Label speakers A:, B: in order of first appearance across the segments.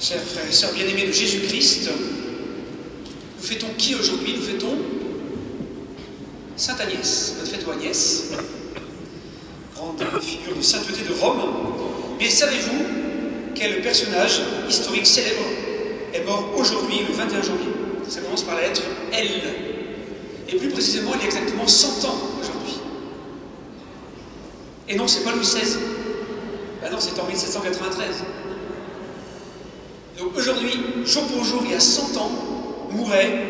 A: Chers frères et sœurs bien-aimés de Jésus-Christ, nous fêtons qui aujourd'hui? Nous fêtons Sainte Agnès, notre fête aux Agnès, grande figure de sainteté de Rome. Mais savez-vous quel personnage historique célèbre est mort aujourd'hui, le 21 janvier? Ça commence par la lettre L. Et plus précisément, il y a exactement 100 ans aujourd'hui. Et non, c'est pas Louis XVI. Ah non, c'est en 1793. Donc aujourd'hui, jour pour jour, il y a 100 ans, mourait...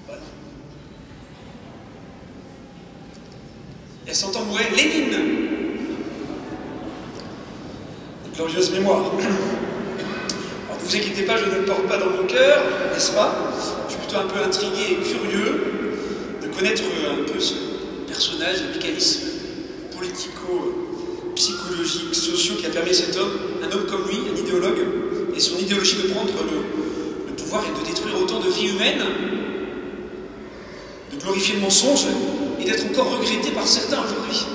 A: Voilà. Il y a 100 ans mourait Lénine. Une glorieuse mémoire. Alors ne vous inquiétez pas, je ne le porte pas dans mon cœur, n'est-ce pas? Je suis plutôt un peu intrigué et curieux de connaître un peu ce personnage, le mécanisme politico-psychologique, social qui a permis à cet homme, un homme comme lui, un idéologue, et son idéologie de prendre le pouvoir et de détruire autant de vies humaines, de glorifier le mensonge, et d'être encore regretté par certains aujourd'hui. C'est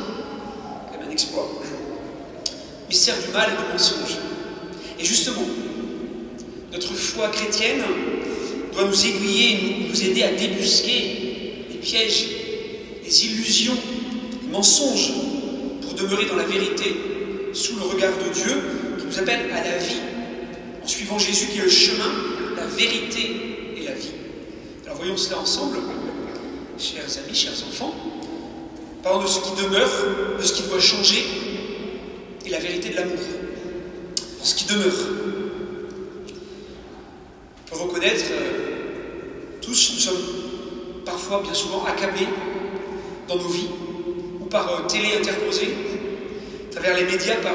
A: quand même un exploit. Mystère du mal et du mensonge. Et justement, notre foi chrétienne doit nous aiguiller, nous aider à débusquer les pièges, les illusions, les mensonges, pour demeurer dans la vérité, sous le regard de Dieu, qui nous appelle à la vie, en suivant Jésus qui est le chemin, la vérité et la vie. Alors voyons cela ensemble, chers amis, chers enfants. Parlons de ce qui demeure, de ce qui doit changer, et la vérité de l'amour. Pour ce qui demeure. On peut reconnaître, tous, nous sommes parfois, bien souvent, accablés dans nos vies, ou par télé interposée, à travers les médias, par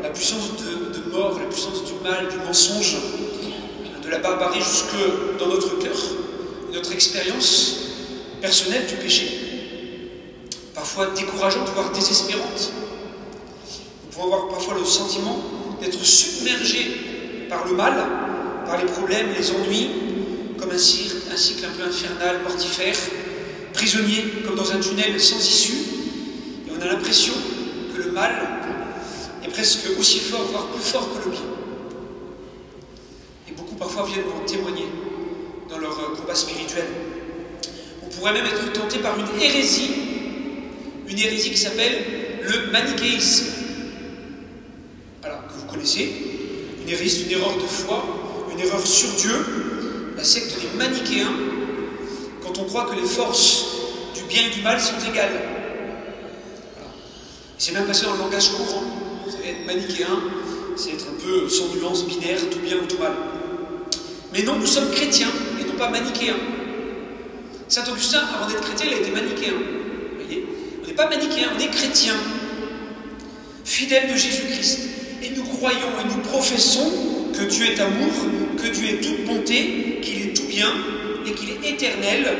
A: la puissance de mort, la puissance du mal, du mensonge, de la barbarie jusque dans notre cœur, notre expérience personnelle du péché. Parfois décourageante, voire désespérante. Nous pouvons avoir parfois le sentiment d'être submergés par le mal, par les problèmes, les ennuis, comme un cycle un peu infernal, mortifère, prisonnier comme dans un tunnel sans issue, et on a l'impression que le mal est presque aussi fort, voire plus fort que le bien. Et beaucoup parfois viennent en témoigner dans leur combat spirituel. On pourrait même être tenté par une hérésie qui s'appelle le manichéisme. Alors, que vous connaissez, une hérésie, une erreur de foi, une erreur sur Dieu, la secte des manichéens, quand on croit que les forces du bien et du mal sont égales. Voilà. C'est même passé dans le langage courant. Vous savez, être manichéen, c'est être un peu sans nuance, binaire, tout bien ou tout mal. Mais non, nous sommes chrétiens et non pas manichéens. Saint Augustin, avant d'être chrétien, il a été manichéen. Vous voyez, on n'est pas manichéen, on est chrétien, fidèle de Jésus-Christ. Et nous croyons et nous professons que Dieu est amour, que Dieu est toute bonté, qu'il est tout bien et qu'il est éternel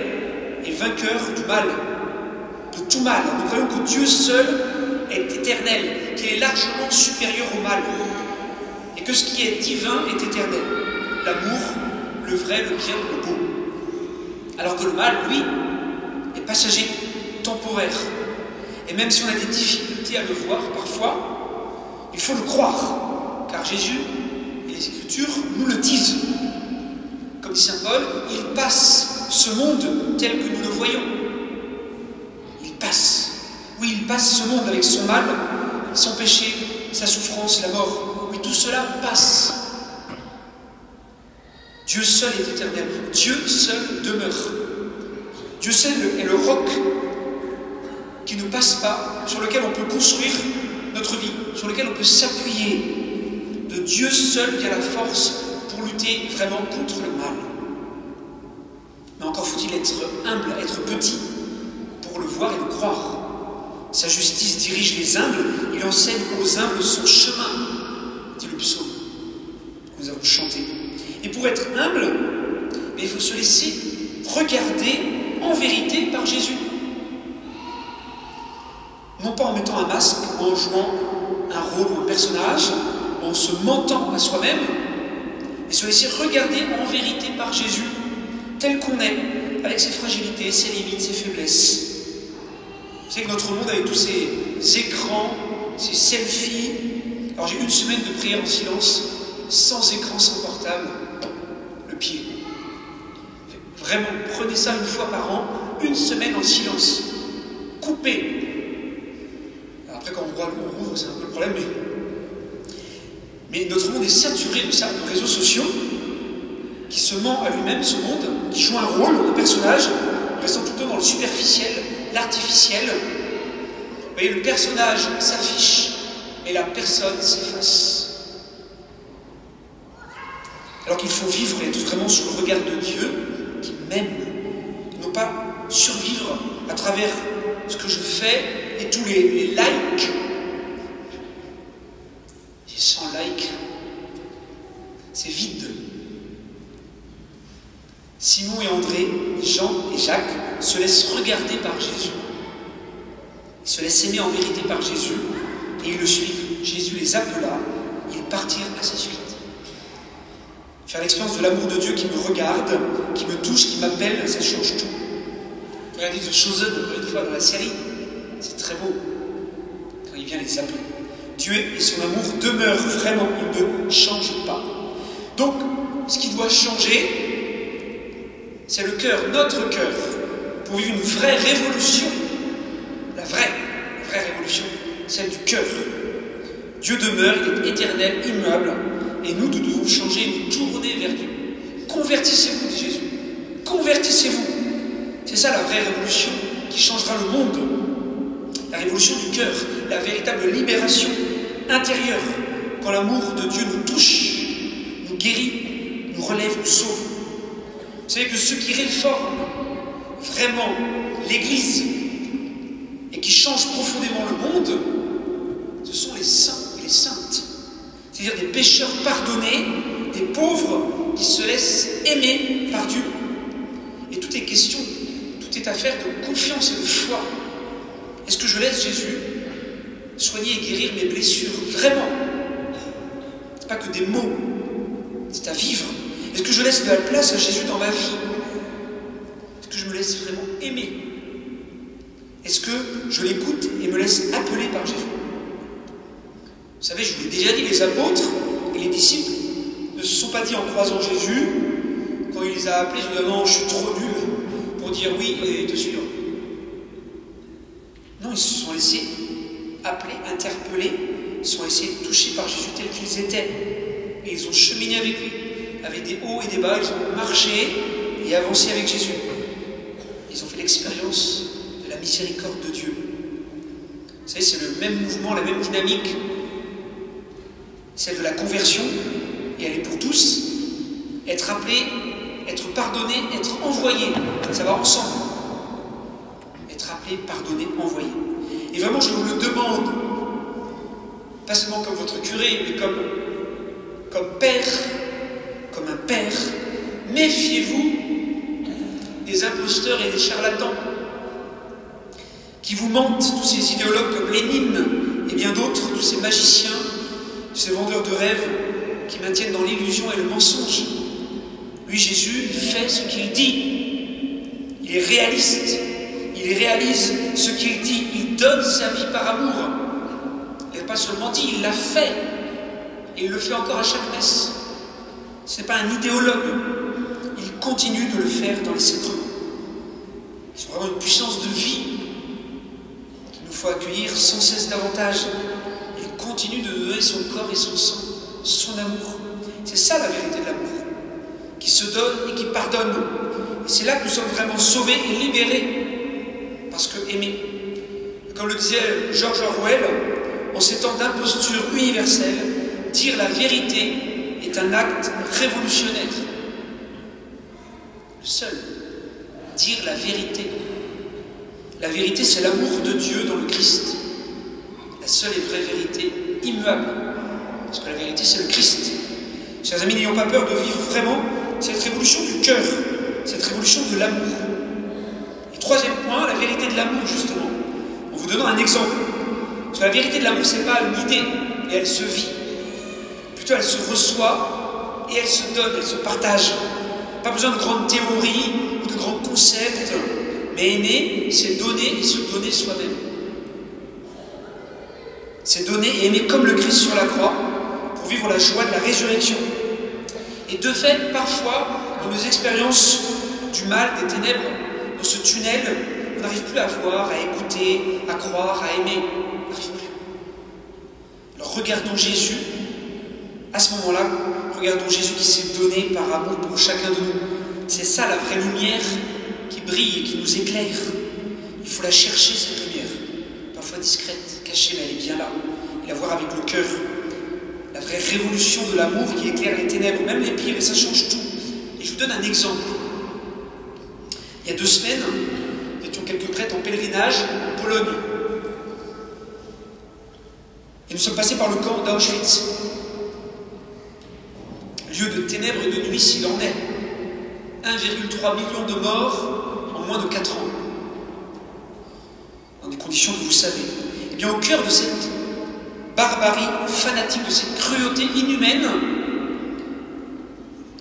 A: et vainqueur du mal, de tout mal. Nous croyons que Dieu seul est éternel, qu'il est largement supérieur au mal et que ce qui est divin est éternel. L'amour, le vrai, le bien, le beau. Alors que le mal, lui, est passager, temporaire. Et même si on a des difficultés à le voir parfois, il faut le croire, car Jésus et les Écritures nous le disent. Comme dit saint Paul, il passe ce monde tel que nous le voyons. Il passe. Oui, il passe ce monde avec son mal, son péché, sa souffrance, la mort. Oui, tout cela passe. Dieu seul est éternel. Dieu seul demeure. Dieu seul est le roc qui ne passe pas, sur lequel on peut construire notre vie, sur lequel on peut s'appuyer. De Dieu seul vient la force pour lutter vraiment contre le mal. Mais encore faut-il être humble, être petit, pour le voir et le croire. Sa justice dirige les humbles, il enseigne aux humbles son chemin, dit le psaume que nous avons chanté. Et pour être humble, il faut se laisser regarder en vérité par Jésus. Non pas en mettant un masque, ou en jouant un rôle ou un personnage, en se mentant à soi-même, et se laisser regarder en vérité par Jésus, tel qu'on est, avec ses fragilités, ses limites, ses faiblesses. Vous savez que notre monde, avec tous ces écrans, ces selfies, Alors j'ai une semaine de prière en silence, sans écran, sans portable, le pied. Vraiment, prenez ça une fois par an, une semaine en silence. Coupé. Alors après, quand on rouvre, c'est un peu le problème, mais notre monde est saturé de ça, de réseaux sociaux, qui se ment à lui-même, ce monde, qui joue un rôle de personnage, restant tout le temps dans le superficiel, l'artificiel. Vous voyez, le personnage s'affiche, et la personne s'efface. Alors qu'il faut vivre et être vraiment sous le regard de Dieu, qui m'aime, et non pas survivre à travers ce que je fais et tous les likes. Et sans like, c'est vide. Simon et André, Jean et Jacques se laissent regarder par Jésus. Ils se laissent aimer en vérité par Jésus et ils le suivent. Jésus les appela, ils partirent à sa suite. Faire l'expérience de l'amour de Dieu qui me regarde, qui me touche, qui m'appelle, ça change tout. Regardez The Chosen, une fois dans la série, c'est très beau quand il vient les appeler. Dieu et son amour demeurent vraiment, il ne change pas. Donc, ce qui doit changer, c'est le cœur, notre cœur, pour vivre une vraie révolution. La vraie révolution, celle du cœur. Dieu demeure, il est éternel, immuable, et nous devons changer et nous tourner vers Dieu. Convertissez-vous, dit Jésus. Convertissez-vous. C'est ça la vraie révolution qui changera le monde. La révolution du cœur, la véritable libération intérieure, quand l'amour de Dieu nous touche, nous guérit, nous relève, nous sauve. Vous savez que ceux qui réforment vraiment l'Église et qui changent profondément le monde, ce sont les saints et les saintes. C'est-à-dire des pécheurs pardonnés, des pauvres qui se laissent aimer par Dieu. Et tout est question, tout est affaire de confiance et de foi. Est-ce que je laisse Jésus soigner et guérir mes blessures? Vraiment. Ce n'est pas que des mots, c'est à vivre. Est-ce que je laisse de la place à Jésus dans ma vie? Est-ce que je me laisse vraiment aimer? Est-ce que je l'écoute et me laisse appeler par Jésus? Vous savez, je vous l'ai déjà dit, les apôtres et les disciples ne se sont pas dit en croisant Jésus, quand il les a appelés, je dis non, je suis trop nul pour dire oui et te suivre. Non, ils se sont laissés appeler, interpeller, ils se sont laissés toucher par Jésus tel qu'ils étaient. Et ils ont cheminé avec lui, avec des hauts et des bas, ils ont marché et avancé avec Jésus. Ils ont fait l'expérience de la miséricorde de Dieu. Vous savez, c'est le même mouvement, la même dynamique, celle de la conversion, et elle est pour tous. Être appelé, être pardonné, être envoyé, ça va ensemble. Être appelé, pardonné, envoyé. Et vraiment, je vous le demande, pas seulement comme votre curé, mais comme père, comme un père, méfiez-vous des imposteurs et des charlatans qui vous mentent, tous ces idéologues comme Lénine et bien d'autres, tous ces magiciens, tous ces vendeurs de rêves qui maintiennent dans l'illusion et le mensonge. Lui, Jésus, il fait ce qu'il dit. Il est réaliste. Il réalise ce qu'il dit. Il donne sa vie par amour. Il n'a pas seulement dit, il l'a fait. Et il le fait encore à chaque messe. Ce n'est pas un idéologue. Il continue de le faire dans les sacrements. C'est vraiment une puissance de vie qu'il nous faut accueillir sans cesse davantage. Il continue de donner son corps et son sang, son amour. C'est ça la vérité de l'amour. Qui se donne et qui pardonne. Et c'est là que nous sommes vraiment sauvés et libérés. Parce que aimer. Comme le disait George Orwell, en ces temps d'imposture universelle, dire la vérité est un acte révolutionnaire. Le seul. Dire la vérité. La vérité, c'est l'amour de Dieu dans le Christ. La seule et vraie vérité, immuable. Parce que la vérité, c'est le Christ. Chers amis, n'ayons pas peur de vivre vraiment cette révolution du cœur, cette révolution de l'amour. Et troisième point, la vérité de l'amour, justement. En vous donnant un exemple. Parce que la vérité de l'amour, ce n'est pas une idée, et elle se vit. Plutôt, elle se reçoit, et elle se donne, elle se partage. Pas besoin de grandes théories, ou de grands concepts, mais aimer, c'est donner et se donner soi-même. s'est donné et aimé comme le Christ sur la croix pour vivre la joie de la résurrection. Et de fait, parfois, dans nos expériences du mal, des ténèbres, dans ce tunnel, on n'arrive plus à voir, à écouter, à croire, à aimer. On n'arrive plus. Alors regardons Jésus. À ce moment-là, regardons Jésus qui s'est donné par amour pour chacun de nous. C'est ça la vraie lumière qui brille et qui nous éclaire. Il faut la chercher, cette lumière. Parfois discrète, cachée, mais elle est bien là. Et la voir avec le cœur. La vraie révolution de l'amour qui éclaire les ténèbres, même les pires, et ça change tout. Et je vous donne un exemple. Il y a 2 semaines, nous étions quelques prêtres en pèlerinage en Pologne. Et nous sommes passés par le camp d'Auschwitz. Lieu de ténèbres et de nuit s'il en est. 1,3 million de morts en moins de 4 ans. Dans des conditions que vous savez. Et bien au cœur de cette barbarie fanatique, de cette cruauté inhumaine,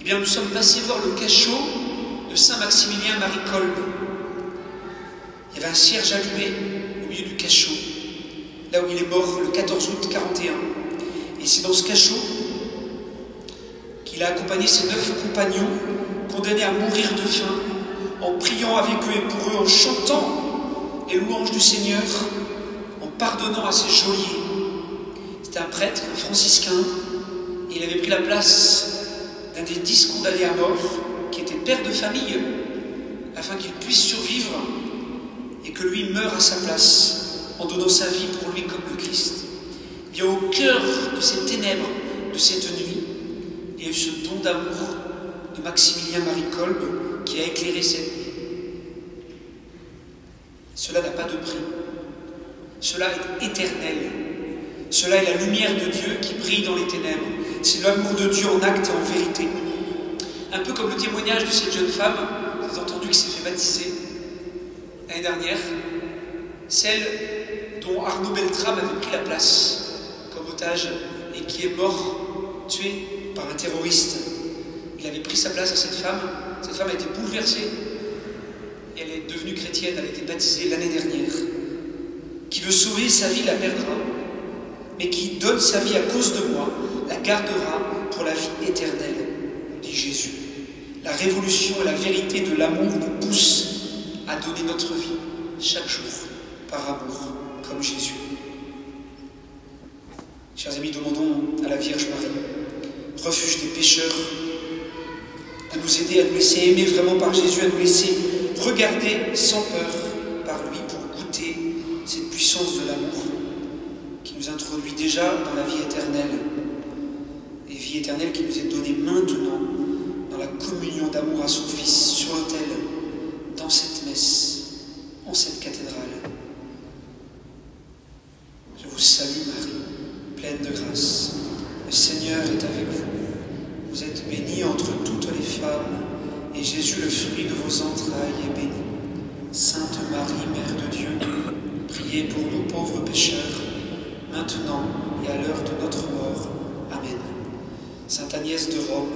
A: eh bien nous sommes passés voir le cachot de Saint-Maximilien Marie Kolbe. Il y avait un cierge allumé au milieu du cachot, là où il est mort le 14 août 1941. Et c'est dans ce cachot qu'il a accompagné ses 9 compagnons condamnés à mourir de faim, en priant avec eux et pour eux, en chantant les louanges du Seigneur, en pardonnant à ses geôliers. C'était un prêtre, un franciscain, et il avait pris la place d'un des 10 condamnés à mort, qui était père de famille, afin qu'il puisse survivre et que lui meure à sa place, en donnant sa vie pour lui comme le Christ. Bien au cœur de ces ténèbres, de cette nuit, il y a eu ce don d'amour de Maximilien Marie Kolbe qui a éclairé cette nuit. Cela n'a pas de prix. Cela est éternel. Cela est la lumière de Dieu qui brille dans les ténèbres. C'est l'amour de Dieu en acte et en vérité. Un peu comme le témoignage de cette jeune femme, vous avez entendu, qui s'est fait baptiser l'année dernière, celle dont Arnaud Beltrame avait pris la place comme otage et qui est mort, tué par un terroriste. Il avait pris sa place à cette femme a été bouleversée et elle est devenue chrétienne, elle a été baptisée l'année dernière. Qui veut sauver sa vie la perdra, mais qui donne sa vie à cause de moi la gardera pour la vie éternelle, dit Jésus. La révolution et la vérité de l'amour nous poussent à donner notre vie chaque jour par amour, comme Jésus. Chers amis, demandons à la Vierge Marie, refuge des pécheurs, de nous aider à nous laisser aimer vraiment par Jésus, à nous laisser regarder sans peur par lui pour goûter cette puissance de l'amour qui nous introduit déjà dans la vie éternelle, et vie éternelle qui nous est donnée maintenant dans la communion d'amour à son Fils sur l'autel, dans cette messe, en cette cathédrale. Je vous salue Marie, pleine de grâce. Le Seigneur est avec vous. Vous êtes bénie entre toutes les femmes, et Jésus, le fruit de vos entrailles, est béni. Sainte Marie, Mère de Dieu, priez pour nous pauvres pécheurs, maintenant et à l'heure de notre mort. Amen. Sainte Agnès de Rome,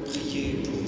A: priez pour nous.